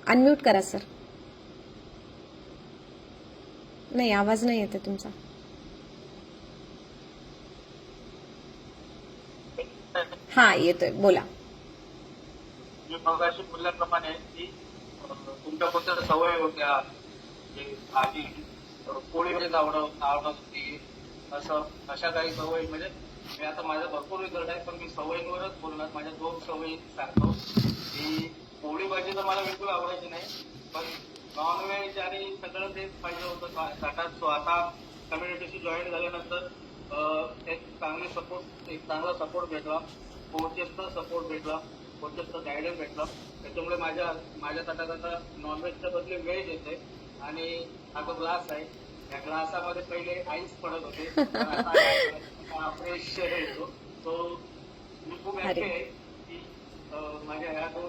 Unmute करा sir. नाही, आवाज नाही येते तुमचा. हा, येतोय, बोला. मी मगाशी बोलल्याप्रमाणे की तुमच्या कोणत्या सवय होत्या, आधी पोळी म्हणजे आवडत होती, असं अशा काही सवयी. म्हणजे मी आता माझा भरपूर रिझल्ट आहे, पण मी सवयींवरच बोलणार. माझ्या 2 सवयी सांगतो की पोळी भाजी तर मला बिलकुल आवडायची नाही, पण नॉनव्हेज आणि सगळं तेच पाहिजे होतं ताटात. सो आता कम्युनिटीशी जॉईन झाल्यानंतर एक चांगला सपोर्ट भेटला, कोचेसचा सपोर्ट भेटला, कोचेसचा गायडन्स भेटला. त्याच्यामुळे माझ्या ताटात आता नॉनव्हेजच्या बदले व्हेज येते. आणि हा जो ग्लास आहे, या ग्लासामध्ये पहिले आईस पडत होते, पण आता फ्रेश येतो. तो मी खूप हॅपी आहे की माझ्या ह्या 2